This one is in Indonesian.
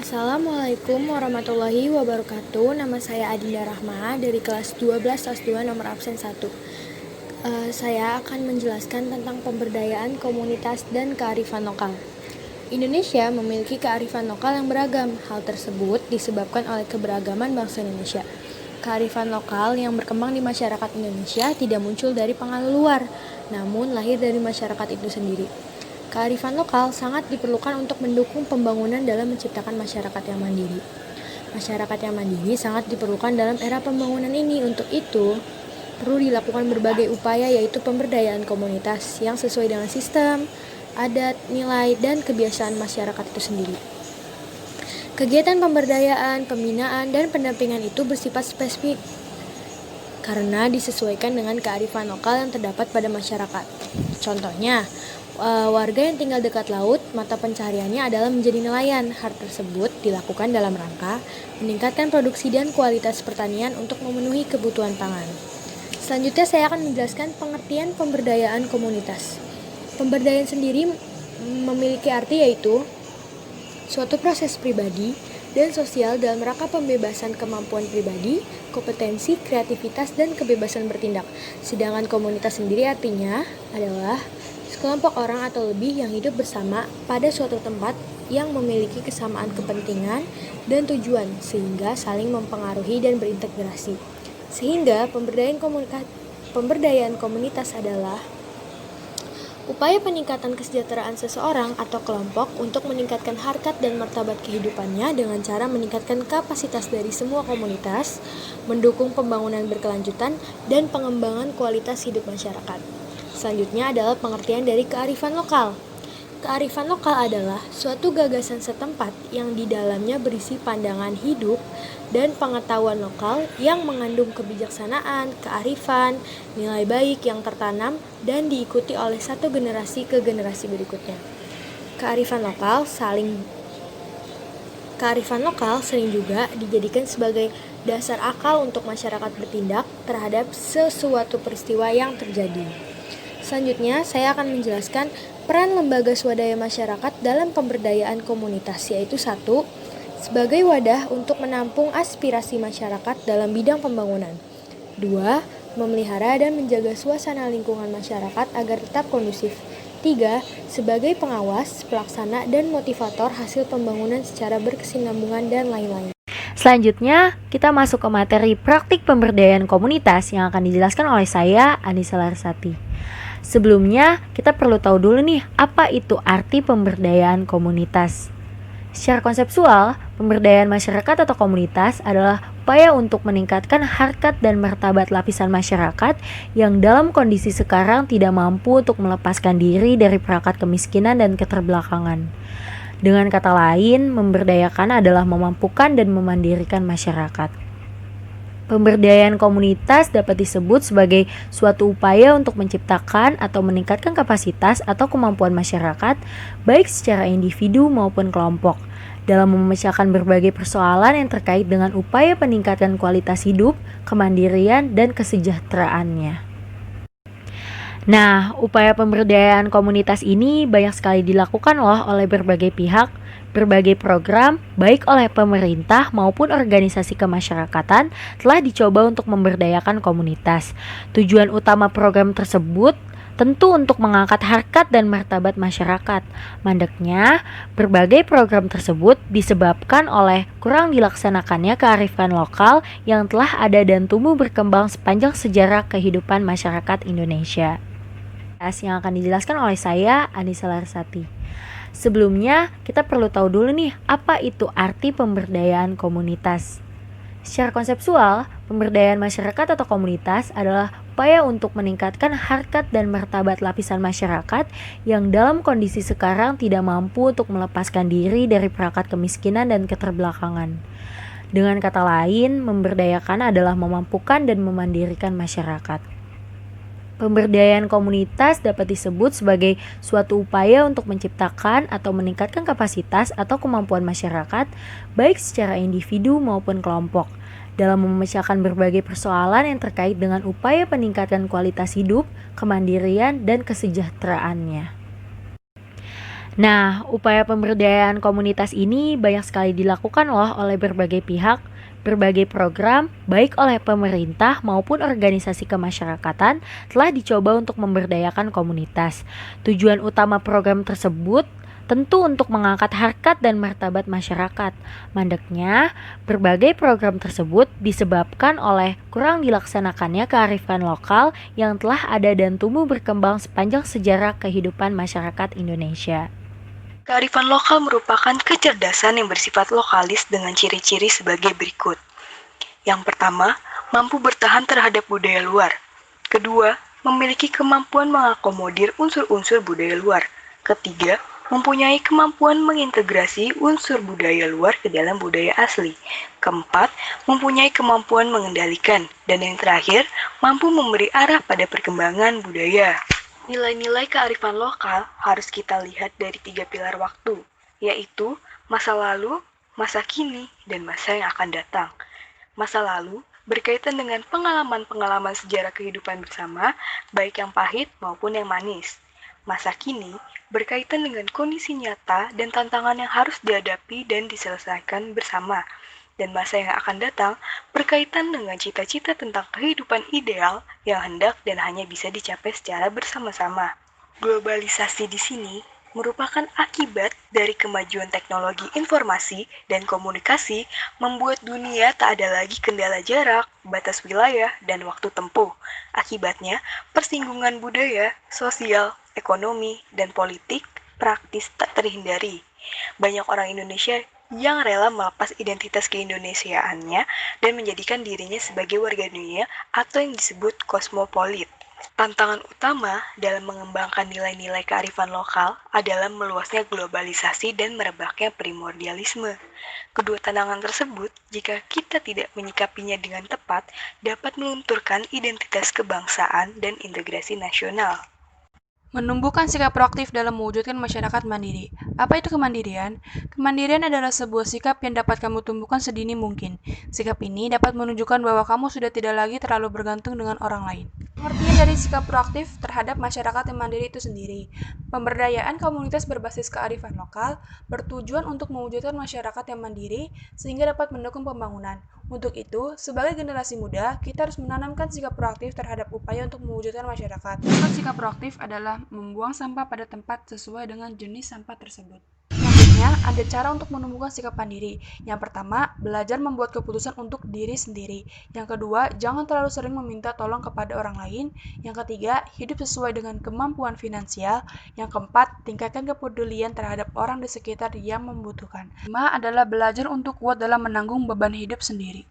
Assalamualaikum warahmatullahi wabarakatuh. Nama saya Adinda Rahma dari kelas 12 kelas 2 nomor absen 1. Saya akan menjelaskan tentang pemberdayaan komunitas dan kearifan lokal. Indonesia memiliki kearifan lokal yang beragam. Hal tersebut disebabkan oleh keberagaman bangsa Indonesia. Kearifan lokal yang berkembang di masyarakat Indonesia tidak muncul dari pengaruh luar, namun lahir dari masyarakat itu sendiri. Kearifan lokal sangat diperlukan untuk mendukung pembangunan dalam menciptakan masyarakat yang mandiri. Masyarakat yang mandiri sangat diperlukan dalam era pembangunan ini. Untuk itu, perlu dilakukan berbagai upaya, yaitu pemberdayaan komunitas yang sesuai dengan sistem, adat, nilai, dan kebiasaan masyarakat itu sendiri. Kegiatan pemberdayaan, pembinaan, dan pendampingan itu bersifat spesifik karena disesuaikan dengan kearifan lokal yang terdapat pada masyarakat. Contohnya, warga yang tinggal dekat laut, mata pencahariannya adalah menjadi nelayan. Hal tersebut dilakukan dalam rangka meningkatkan produksi dan kualitas pertanian untuk memenuhi kebutuhan pangan. Selanjutnya saya akan menjelaskan pengertian pemberdayaan komunitas. Pemberdayaan sendiri memiliki arti yaitu suatu proses pribadi dan sosial dalam rangka pembebasan kemampuan pribadi, kompetensi, kreativitas, dan kebebasan bertindak. Sedangkan komunitas sendiri artinya adalah sekelompok orang atau lebih yang hidup bersama pada suatu tempat yang memiliki kesamaan kepentingan dan tujuan sehingga saling mempengaruhi dan berintegrasi. Sehingga pemberdayaan komunitas adalah upaya peningkatan kesejahteraan seseorang atau kelompok untuk meningkatkan harkat dan martabat kehidupannya dengan cara meningkatkan kapasitas dari semua komunitas, mendukung pembangunan berkelanjutan, dan pengembangan kualitas hidup masyarakat. Selanjutnya adalah pengertian dari kearifan lokal. Kearifan lokal adalah suatu gagasan setempat yang di dalamnya berisi pandangan hidup dan pengetahuan lokal yang mengandung kebijaksanaan, kearifan, nilai baik yang tertanam dan diikuti oleh satu generasi ke generasi berikutnya. Kearifan lokal sering juga dijadikan sebagai dasar akal untuk masyarakat bertindak terhadap sesuatu peristiwa yang terjadi. Selanjutnya, saya akan menjelaskan peran lembaga swadaya masyarakat dalam pemberdayaan komunitas, yaitu 1. Sebagai wadah untuk menampung aspirasi masyarakat dalam bidang pembangunan. 2. Memelihara dan menjaga suasana lingkungan masyarakat agar tetap kondusif. 3. Sebagai pengawas, pelaksana, dan motivator hasil pembangunan secara berkesinambungan dan lain-lain. Selanjutnya, kita masuk ke materi praktik pemberdayaan komunitas yang akan dijelaskan oleh saya, Anissa Larsati. Sebelumnya, kita perlu tahu dulu nih, apa itu arti pemberdayaan komunitas. Secara konseptual, pemberdayaan masyarakat atau komunitas adalah upaya untuk meningkatkan harkat dan martabat lapisan masyarakat yang dalam kondisi sekarang tidak mampu untuk melepaskan diri dari perangkat kemiskinan dan keterbelakangan. Dengan kata lain, memberdayakan adalah memampukan dan memandirikan masyarakat. Pemberdayaan komunitas dapat disebut sebagai suatu upaya untuk menciptakan atau meningkatkan kapasitas atau kemampuan masyarakat, baik secara individu maupun kelompok, dalam memecahkan berbagai persoalan yang terkait dengan upaya peningkatan kualitas hidup, kemandirian, dan kesejahteraannya. Nah, upaya pemberdayaan komunitas ini banyak sekali dilakukan loh oleh berbagai pihak, berbagai program, baik oleh pemerintah maupun organisasi kemasyarakatan telah dicoba untuk memberdayakan komunitas. Tujuan utama program tersebut tentu untuk mengangkat harkat dan martabat masyarakat. Mandeknya, berbagai program tersebut disebabkan oleh kurang dilaksanakannya kearifan lokal yang telah ada dan tumbuh berkembang sepanjang sejarah kehidupan masyarakat Indonesia. Yang akan dijelaskan oleh saya, Anissa Larsati. Sebelumnya, kita perlu tahu dulu nih, apa itu arti pemberdayaan komunitas. Secara konseptual, pemberdayaan masyarakat atau komunitas adalah upaya untuk meningkatkan harkat dan martabat lapisan masyarakat yang dalam kondisi sekarang tidak mampu untuk melepaskan diri dari perangkat kemiskinan dan keterbelakangan. Dengan kata lain, memberdayakan adalah memampukan dan memandirikan masyarakat. Pemberdayaan komunitas dapat disebut sebagai suatu upaya untuk menciptakan atau meningkatkan kapasitas atau kemampuan masyarakat, baik secara individu maupun kelompok, dalam memecahkan berbagai persoalan yang terkait dengan upaya peningkatan kualitas hidup, kemandirian, dan kesejahteraannya. Nah, upaya pemberdayaan komunitas ini banyak sekali dilakukan loh oleh berbagai pihak, berbagai program, baik oleh pemerintah maupun organisasi kemasyarakatan telah dicoba untuk memberdayakan komunitas. Tujuan utama program tersebut tentu untuk mengangkat harkat dan martabat masyarakat. Mandeknya, berbagai program tersebut disebabkan oleh kurang dilaksanakannya kearifan lokal yang telah ada dan tumbuh berkembang sepanjang sejarah kehidupan masyarakat Indonesia. Kearifan lokal merupakan kecerdasan yang bersifat lokalis dengan ciri-ciri sebagai berikut. Yang pertama, mampu bertahan terhadap budaya luar. Kedua, memiliki kemampuan mengakomodir unsur-unsur budaya luar. Ketiga, mempunyai kemampuan mengintegrasi unsur budaya luar ke dalam budaya asli. Keempat, mempunyai kemampuan mengendalikan. Dan yang terakhir, mampu memberi arah pada perkembangan budaya. Nilai-nilai kearifan lokal harus kita lihat dari 3 pilar waktu, yaitu masa lalu, masa kini, dan masa yang akan datang. Masa lalu berkaitan dengan pengalaman-pengalaman sejarah kehidupan bersama, baik yang pahit maupun yang manis. Masa kini berkaitan dengan kondisi nyata dan tantangan yang harus dihadapi dan diselesaikan bersama. Dan masa yang akan datang berkaitan dengan cita-cita tentang kehidupan ideal yang hendak dan hanya bisa dicapai secara bersama-sama. Globalisasi di sini merupakan akibat dari kemajuan teknologi informasi dan komunikasi membuat dunia tak ada lagi kendala jarak, batas wilayah, dan waktu tempuh. Akibatnya, persinggungan budaya, sosial, ekonomi, dan politik praktis tak terhindari. Banyak orang Indonesia yang rela melepas identitas keindonesiaannya dan menjadikan dirinya sebagai warga dunia atau yang disebut kosmopolit. Tantangan utama dalam mengembangkan nilai-nilai kearifan lokal adalah meluasnya globalisasi dan merebaknya primordialisme. Kedua tantangan tersebut, jika kita tidak menyikapinya dengan tepat, dapat melunturkan identitas kebangsaan dan integrasi nasional. Menumbuhkan sikap proaktif dalam mewujudkan masyarakat mandiri. Apa itu kemandirian? Kemandirian adalah sebuah sikap yang dapat kamu tumbuhkan sedini mungkin. Sikap ini dapat menunjukkan bahwa kamu sudah tidak lagi terlalu bergantung dengan orang lain. Pengertian dari sikap proaktif terhadap masyarakat yang mandiri itu sendiri. Pemberdayaan komunitas berbasis kearifan lokal bertujuan untuk mewujudkan masyarakat yang mandiri sehingga dapat mendukung pembangunan. Untuk itu, sebagai generasi muda, kita harus menanamkan sikap proaktif terhadap upaya untuk mewujudkan masyarakat. Sikap proaktif adalah membuang sampah pada tempat sesuai dengan jenis sampah tersebut. Selanjutnya, ada cara untuk menumbuhkan sikap mandiri. Yang pertama, belajar membuat keputusan untuk diri sendiri. Yang kedua, jangan terlalu sering meminta tolong kepada orang lain. Yang ketiga, hidup sesuai dengan kemampuan finansial. Yang keempat, tingkatkan kepedulian terhadap orang di sekitar yang membutuhkan. Kelima adalah belajar untuk kuat dalam menanggung beban hidup sendiri.